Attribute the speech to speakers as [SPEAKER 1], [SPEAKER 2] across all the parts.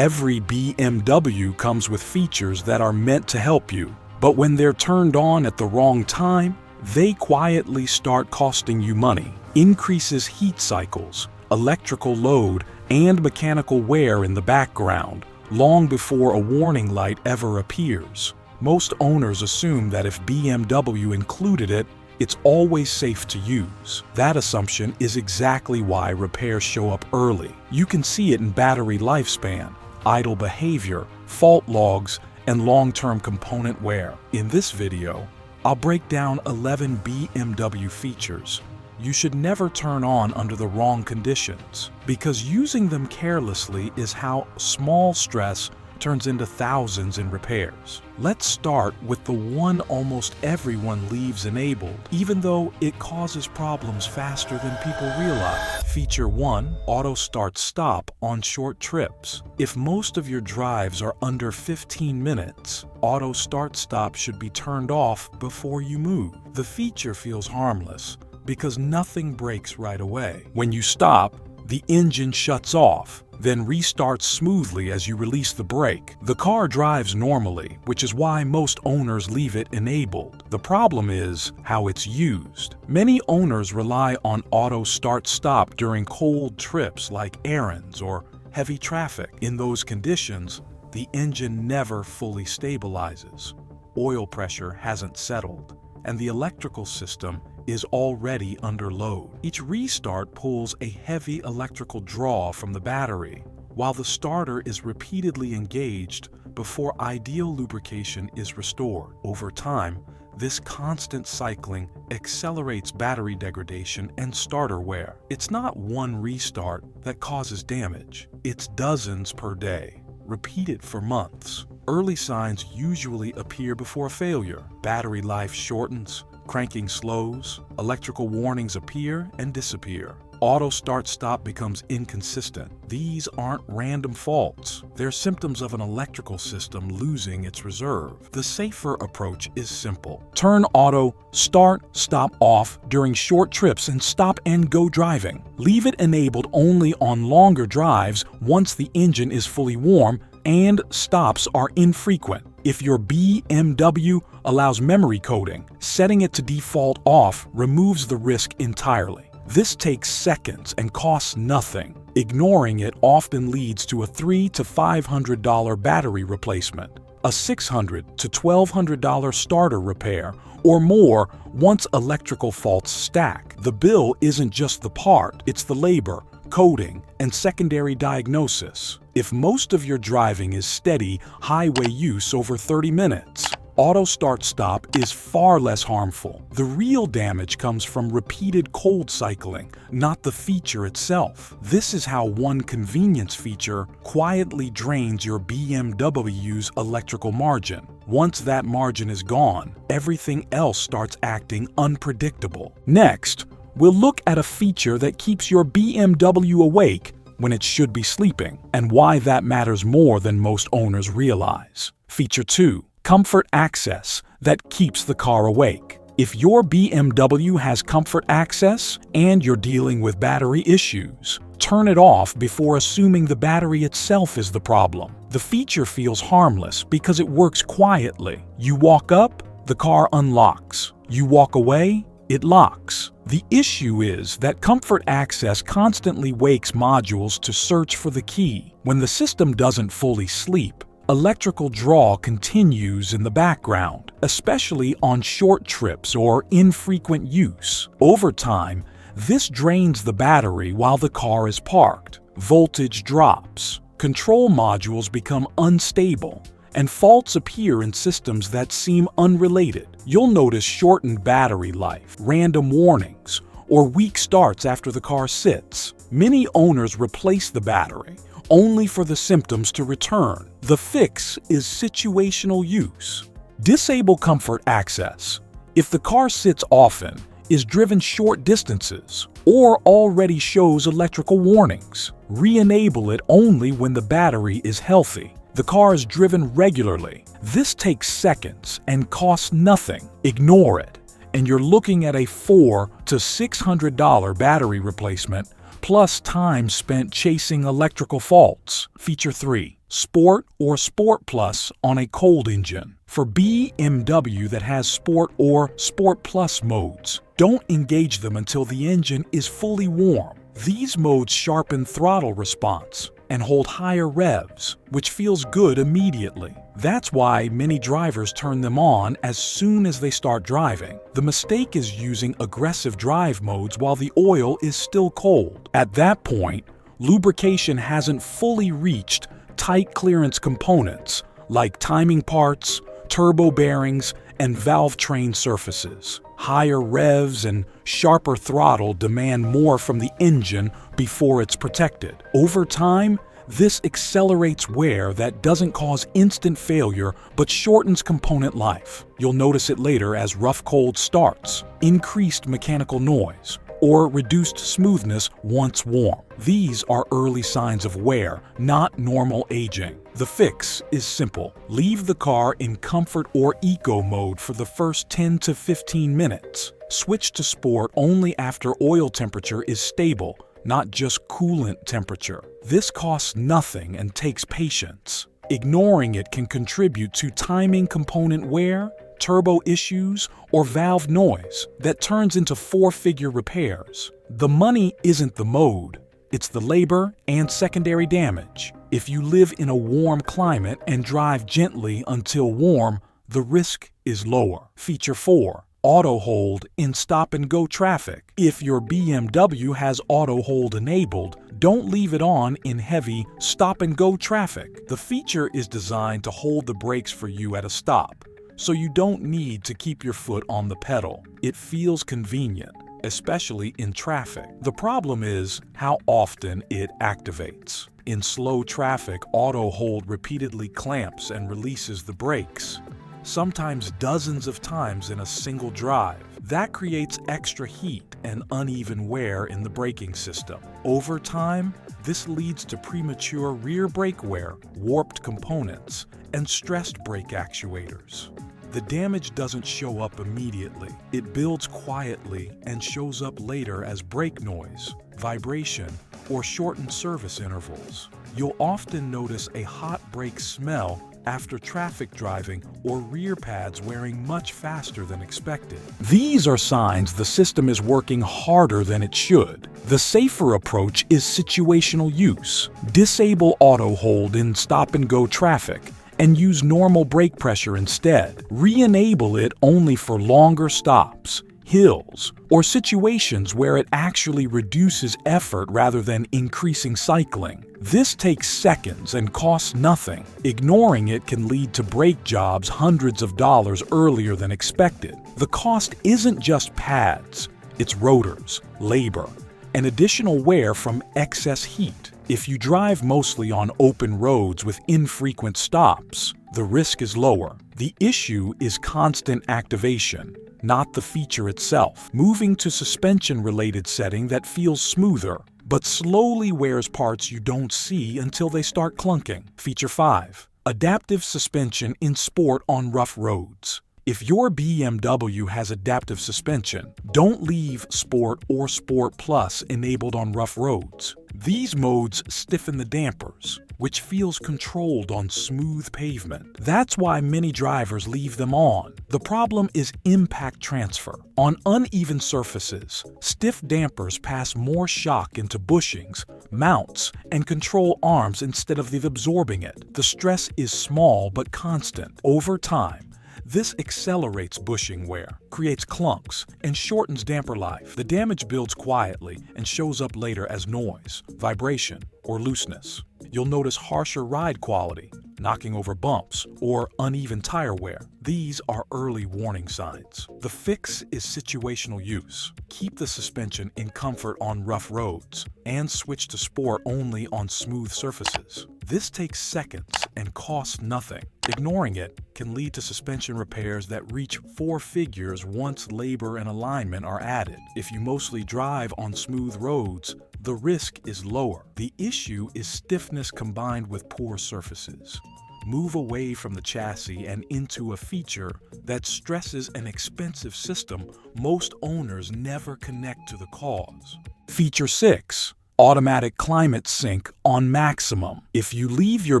[SPEAKER 1] Every BMW comes with features that are meant to help you, but when they're turned on at the wrong time, they quietly start costing you money. Increases heat cycles, electrical load, and mechanical wear in the background, long before a warning light ever appears. Most owners assume that if BMW included it, it's always safe to use. That assumption is exactly why repairs show up early. You can see it in battery lifespan, idle behavior, fault logs, and long-term component wear. In this video, I'll break down 11 BMW features you should never turn on under the wrong conditions, because using them carelessly is how small stress turns into thousands in repairs. Let's start with the one almost everyone leaves enabled, even though it causes problems faster than people realize. Feature 1, Auto Start Stop on short trips. If most of your drives are under 15 minutes, Auto Start Stop should be turned off before you move. The feature feels harmless because nothing breaks right away. When you stop, the engine shuts off, then restarts smoothly as you release the brake. The car drives normally, which is why most owners leave it enabled. The problem is how it's used. Many owners rely on auto start-stop during cold trips like errands or heavy traffic. In those conditions, the engine never fully stabilizes. Oil pressure hasn't settled, and the electrical system is already under load. Each restart pulls a heavy electrical draw from the battery, while the starter is repeatedly engaged before ideal lubrication is restored. Over time, this constant cycling accelerates battery degradation and starter wear. It's not one restart that causes damage. It's dozens per day, repeated for months. Early signs usually appear before failure. Battery life shortens, cranking slows, electrical warnings appear and disappear. Auto start-stop becomes inconsistent. These aren't random faults. They're symptoms of an electrical system losing its reserve. The safer approach is simple. Turn auto start-stop off during short trips and stop and go driving. Leave it enabled only on longer drives once the engine is fully warm and stops are infrequent. If your BMW allows memory coding, setting it to default off removes the risk entirely. This takes seconds and costs nothing. Ignoring it often leads to a $300 to $500 battery replacement, a $600 to $1,200 starter repair, or more once electrical faults stack. The bill isn't just the part, it's the labor, coding, and secondary diagnosis. If most of your driving is steady highway use over 30 minutes, auto start-stop is far less harmful. The real damage comes from repeated cold cycling, not the feature itself. This is how one convenience feature quietly drains your BMW's electrical margin. Once that margin is gone, everything else starts acting unpredictable. Next, we'll look at a feature that keeps your BMW awake when it should be sleeping, and why that matters more than most owners realize. Feature 2. Comfort access that keeps the car awake. If your BMW has comfort access and you're dealing with battery issues, turn it off before assuming the battery itself is the problem. The feature feels harmless because it works quietly. You walk up, the car unlocks. You walk away, it locks. The issue is that comfort access constantly wakes modules to search for the key. When the system doesn't fully sleep, electrical draw continues in the background, especially on short trips or infrequent use. Over time, this drains the battery while the car is parked. Voltage drops, control modules become unstable, and faults appear in systems that seem unrelated. You'll notice shortened battery life, random warnings, or weak starts after the car sits. Many owners replace the battery only for the symptoms to return. The fix is situational use. Disable comfort access. If the car sits often, is driven short distances, or already shows electrical warnings, re-enable it only when the battery is healthy. The car is driven regularly. This takes seconds and costs nothing. Ignore it, and you're looking at a $400 to $600 battery replacement plus time spent chasing electrical faults. Feature 3. Sport or Sport Plus on a cold engine. For BMW that has Sport or Sport Plus modes, don't engage them until the engine is fully warm. These modes sharpen throttle response and hold higher revs, which feels good immediately. That's why many drivers turn them on as soon as they start driving. The mistake is using aggressive drive modes while the oil is still cold. At that point, lubrication hasn't fully reached tight clearance components like timing parts, turbo bearings, and valve train surfaces. Higher revs and sharper throttle demand more from the engine before it's protected. Over time, this accelerates wear that doesn't cause instant failure but shortens component life. You'll notice it later as rough cold starts, increased mechanical noise, or reduced smoothness once warm. These are early signs of wear, not normal aging. The fix is simple. Leave the car in comfort or eco mode for the first 10 to 15 minutes. Switch to sport only after oil temperature is stable, not just coolant temperature. This costs nothing and takes patience. Ignoring it can contribute to timing component wear, turbo issues, or valve noise that turns into four-figure repairs. The money isn't the mode, it's the labor and secondary damage. If you live in a warm climate and drive gently until warm, the risk is lower. Feature 4. Auto hold in stop-and-go traffic. If your BMW has auto hold enabled, don't leave it on in heavy stop-and-go traffic. The feature is designed to hold the brakes for you at a stop, so you don't need to keep your foot on the pedal. It feels convenient, especially in traffic. The problem is how often it activates. In slow traffic, auto hold repeatedly clamps and releases the brakes, sometimes dozens of times in a single drive. That creates extra heat and uneven wear in the braking system. Over time, this leads to premature rear brake wear, warped components, and stressed brake actuators. The damage doesn't show up immediately. It builds quietly and shows up later as brake noise, vibration, or shortened service intervals. You'll often notice a hot brake smell after traffic driving or rear pads wearing much faster than expected. These are signs the system is working harder than it should. The safer approach is situational use. Disable auto hold in stop-and-go traffic and use normal brake pressure instead. Re-enable it only for longer stops, hills, or situations where it actually reduces effort rather than increasing cycling. This takes seconds and costs nothing. Ignoring it can lead to brake jobs hundreds of dollars earlier than expected. The cost isn't just pads, it's rotors, labor, and additional wear from excess heat. If you drive mostly on open roads with infrequent stops, the risk is lower. The issue is constant activation, not the feature itself. Moving to suspension-related setting that feels smoother, but slowly wears parts you don't see until they start clunking. Feature 5. Adaptive suspension in sport on rough roads. If your BMW has adaptive suspension, don't leave Sport or Sport Plus enabled on rough roads. These modes stiffen the dampers, which feels controlled on smooth pavement. That's why many drivers leave them on. The problem is impact transfer. On uneven surfaces, stiff dampers pass more shock into bushings, mounts, and control arms instead of absorbing it. The stress is small but constant. Over time, this accelerates bushing wear, creates clunks, and shortens damper life. The damage builds quietly and shows up later as noise, vibration, or looseness. You'll notice harsher ride quality, knocking over bumps, or uneven tire wear. These are early warning signs. The fix is situational use. Keep the suspension in comfort on rough roads, and switch to sport only on smooth surfaces. This takes seconds and costs nothing. Ignoring it can lead to suspension repairs that reach four figures once labor and alignment are added. If you mostly drive on smooth roads, the risk is lower. The issue is stiffness combined with poor surfaces. Move away from the chassis and into a feature that stresses an expensive system most owners never connect to the cause. Feature 6. Automatic climate sync on maximum. If you leave your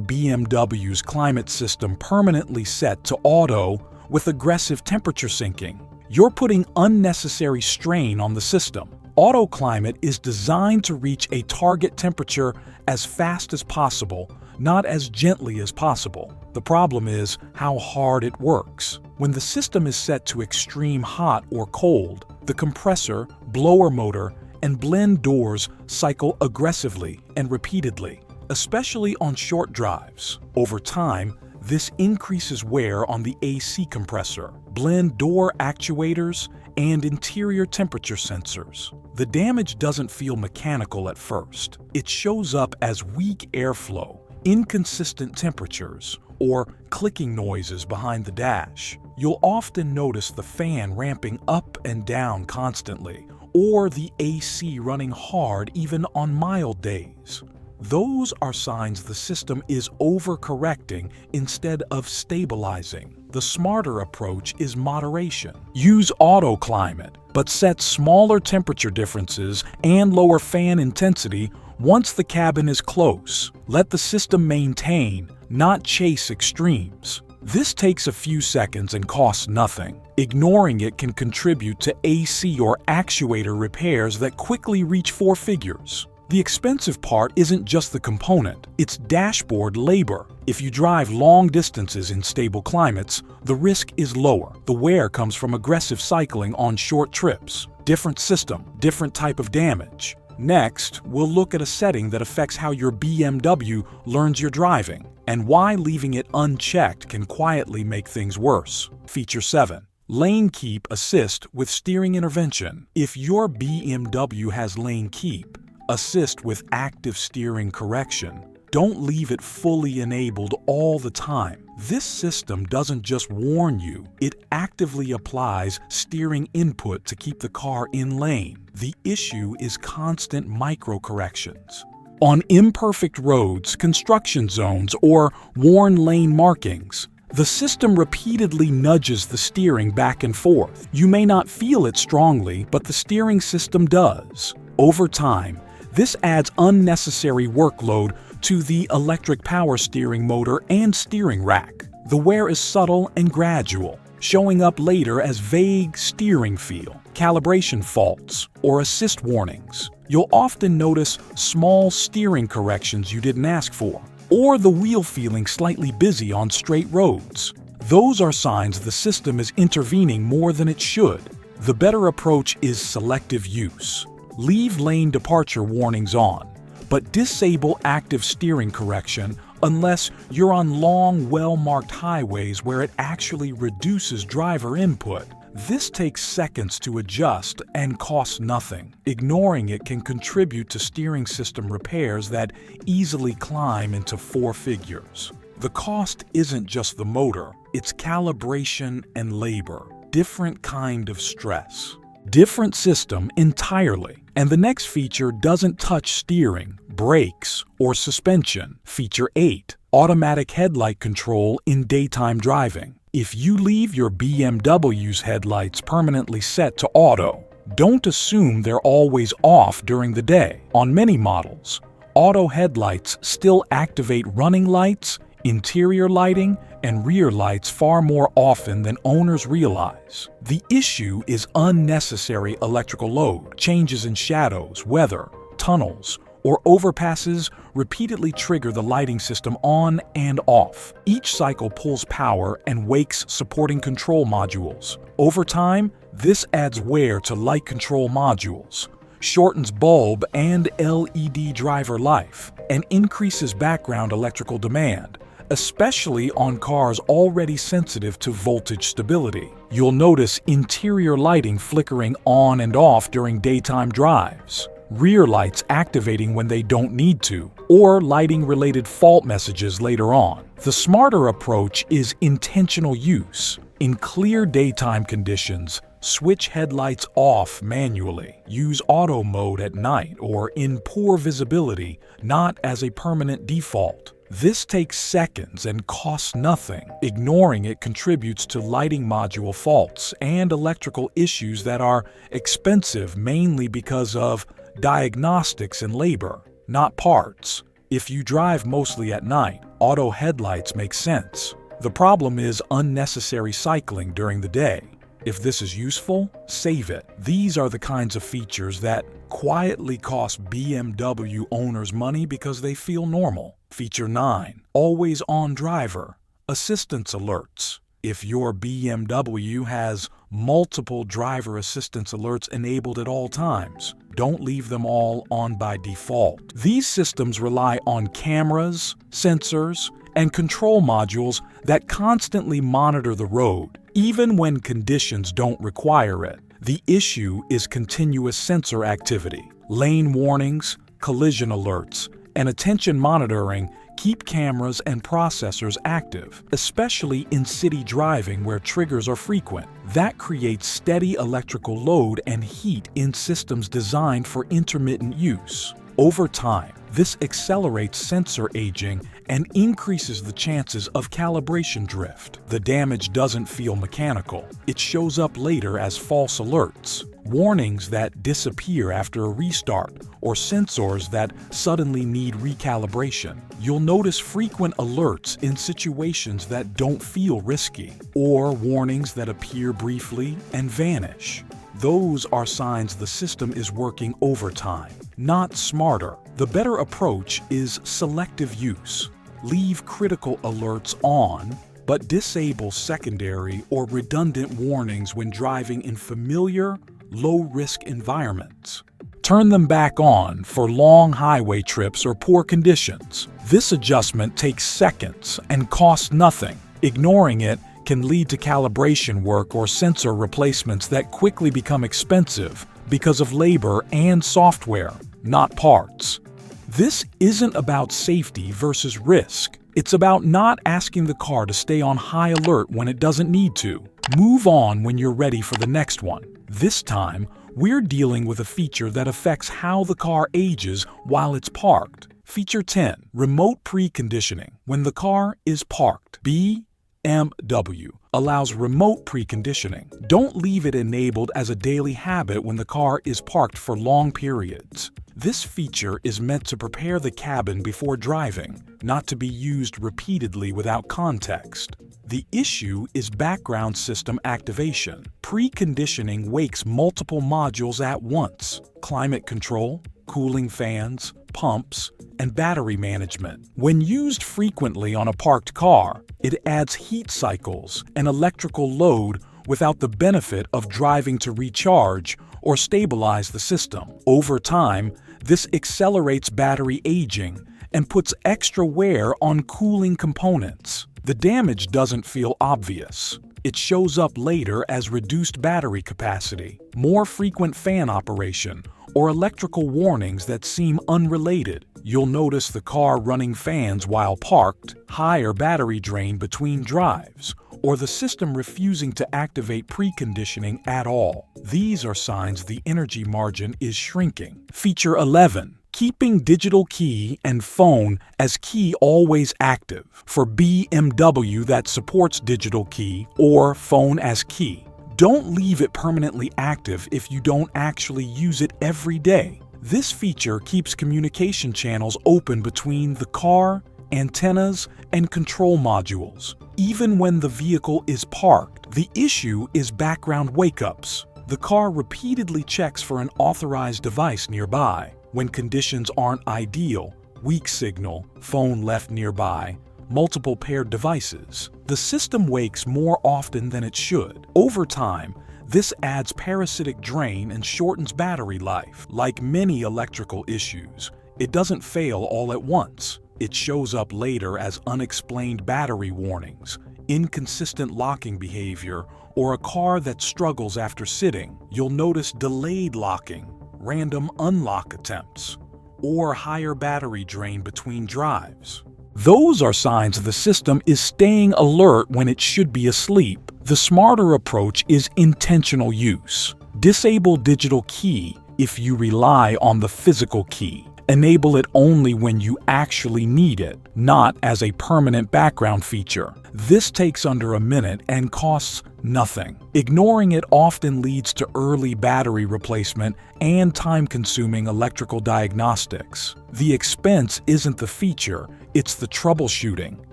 [SPEAKER 1] BMW's climate system permanently set to auto with aggressive temperature syncing, you're putting unnecessary strain on the system. Auto climate is designed to reach a target temperature as fast as possible, not as gently as possible. The problem is how hard it works. When the system is set to extreme hot or cold, the compressor, blower motor, and blend doors cycle aggressively and repeatedly, especially on short drives. Over time, this increases wear on the AC compressor, blend door actuators, and interior temperature sensors. The damage doesn't feel mechanical at first. It shows up as weak airflow, inconsistent temperatures, or clicking noises behind the dash. You'll often notice the fan ramping up and down constantly, or the AC running hard even on mild days. Those are signs the system is overcorrecting instead of stabilizing. The smarter approach is moderation. Use auto climate, but set smaller temperature differences and lower fan intensity once the cabin is close. Let the system maintain, not chase extremes. This takes a few seconds and costs nothing. Ignoring it can contribute to AC or actuator repairs that quickly reach four figures. The expensive part isn't just the component, it's dashboard labor. If you drive long distances in stable climates, the risk is lower. The wear comes from aggressive cycling on short trips. Different system, different type of damage. Next, we'll look at a setting that affects how your BMW learns your driving, and why leaving it unchecked can quietly make things worse. Feature 7. Lane Keep Assist with Steering Intervention. If your BMW has Lane Keep Assist with active steering correction, don't leave it fully enabled all the time. This system doesn't just warn you, it actively applies steering input to keep the car in lane. The issue is constant micro-corrections. On imperfect roads, construction zones, or worn lane markings, the system repeatedly nudges the steering back and forth. You may not feel it strongly, but the steering system does. Over time, this adds unnecessary workload to the electric power steering motor and steering rack. The wear is subtle and gradual, showing up later as vague steering feel, calibration faults, or assist warnings. You'll often notice small steering corrections you didn't ask for, or the wheel feeling slightly busy on straight roads. Those are signs the system is intervening more than it should. The better approach is selective use. Leave lane departure warnings on, but disable active steering correction unless you're on long, well-marked highways where it actually reduces driver input. This takes seconds to adjust and costs nothing. Ignoring it can contribute to steering system repairs that easily climb into four figures. The cost isn't just the motor, it's calibration and labor. Different kind of stress. Different system entirely. And the next feature doesn't touch steering, brakes, or suspension. Feature 8. Automatic headlight control in daytime driving. If you leave your BMW's headlights permanently set to auto, don't assume they're always off during the day. On many models, auto headlights still activate running lights, interior lighting, and rear lights far more often than owners realize. The issue is unnecessary electrical load. Changes in shadows, weather, tunnels, or overpasses repeatedly trigger the lighting system on and off. Each cycle pulls power and wakes supporting control modules. Over time, this adds wear to light control modules, shortens bulb and LED driver life, and increases background electrical demand, especially on cars already sensitive to voltage stability. You'll notice interior lighting flickering on and off during daytime drives, rear lights activating when they don't need to, or lighting-related fault messages later on. The smarter approach is intentional use. In clear daytime conditions, switch headlights off manually. Use auto mode at night or in poor visibility, not as a permanent default. This takes seconds and costs nothing. Ignoring it contributes to lighting module faults and electrical issues that are expensive mainly because of diagnostics and labor, not parts. If you drive mostly at night, auto headlights make sense. The problem is unnecessary cycling during the day. If this is useful, save it. These are the kinds of features that quietly cost BMW owners money because they feel normal. Feature 9. Always on driver. Assistance alerts. If your BMW has multiple driver assistance alerts enabled at all times, don't leave them all on by default. These systems rely on cameras, sensors, and control modules that constantly monitor the road, even when conditions don't require it. The issue is continuous sensor activity. Lane warnings, collision alerts, and attention monitoring keep cameras and processors active, especially in city driving where triggers are frequent. That creates steady electrical load and heat in systems designed for intermittent use. Over time, this accelerates sensor aging and increases the chances of calibration drift. The damage doesn't feel mechanical. It shows up later as false alerts, warnings that disappear after a restart, or sensors that suddenly need recalibration. You'll notice frequent alerts in situations that don't feel risky, or warnings that appear briefly and vanish. Those are signs the system is working overtime, not smarter. The better approach is selective use. Leave critical alerts on, but disable secondary or redundant warnings when driving in familiar, low-risk environments. Turn them back on for long highway trips or poor conditions. This adjustment takes seconds and costs nothing. Ignoring it can lead to calibration work or sensor replacements that quickly become expensive because of labor and software, not parts. This isn't about safety versus risk. It's about not asking the car to stay on high alert when it doesn't need to. Move on when you're ready for the next one. This time, we're dealing with a feature that affects how the car ages while it's parked. Feature 10. Remote preconditioning. When the car is parked, BMW allows remote preconditioning. Don't leave it enabled as a daily habit when the car is parked for long periods. This feature is meant to prepare the cabin before driving, not to be used repeatedly without context. The issue is background system activation. Preconditioning wakes multiple modules at once: climate control, cooling fans, pumps, and battery management. When used frequently on a parked car, it adds heat cycles and electrical load without the benefit of driving to recharge or stabilize the system. Over time, this accelerates battery aging and puts extra wear on cooling components. The damage doesn't feel obvious. It shows up later as reduced battery capacity, more frequent fan operation, or electrical warnings that seem unrelated. You'll notice the car running fans while parked, higher battery drain between drives, or the system refusing to activate preconditioning at all. These are signs the energy margin is shrinking. Feature 11. Keeping digital key and phone as key always active. For BMW that supports digital key or phone as key, don't leave it permanently active if you don't actually use it every day. This feature keeps communication channels open between the car, antennas, and control modules, even when the vehicle is parked. The issue is background wake-ups. The car repeatedly checks for an authorized device nearby. When conditions aren't ideal, weak signal, phone left nearby, multiple paired devices. The system wakes more often than it should. Over time, this adds parasitic drain and shortens battery life. Like many electrical issues, it doesn't fail all at once. It shows up later as unexplained battery warnings, inconsistent locking behavior, or a car that struggles after sitting. You'll notice delayed locking, random unlock attempts, or higher battery drain between drives. Those are signs the system is staying alert when it should be asleep. The smarter approach is intentional use. Disable digital key if you rely on the physical key. Enable it only when you actually need it, not as a permanent background feature. This takes under a minute and costs Nothing. Ignoring it often leads to early battery replacement and time-consuming electrical diagnostics. The expense isn't the feature, it's the troubleshooting.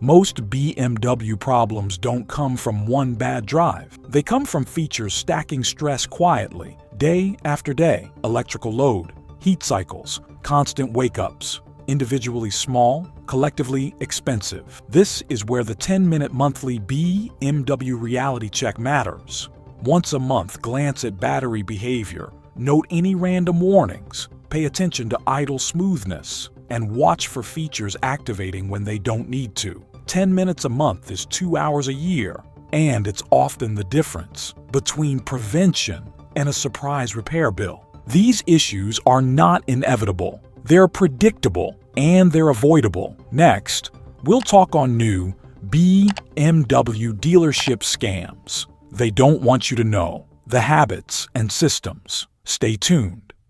[SPEAKER 1] Most BMW problems don't come from one bad drive. They come from features stacking stress quietly, day after day. Electrical load, heat cycles, constant wake-ups. Individually small, collectively expensive. This is where the 10-minute monthly BMW reality check matters. Once a month, glance at battery behavior, note any random warnings, pay attention to idle smoothness, and watch for features activating when they don't need to. 10 minutes a month is 2 hours a year, and it's often the difference between prevention and a surprise repair bill. These issues are not inevitable. They're predictable and they're avoidable. Next, we'll talk on new BMW dealership scams they don't want you to know, the habits and systems. Stay tuned.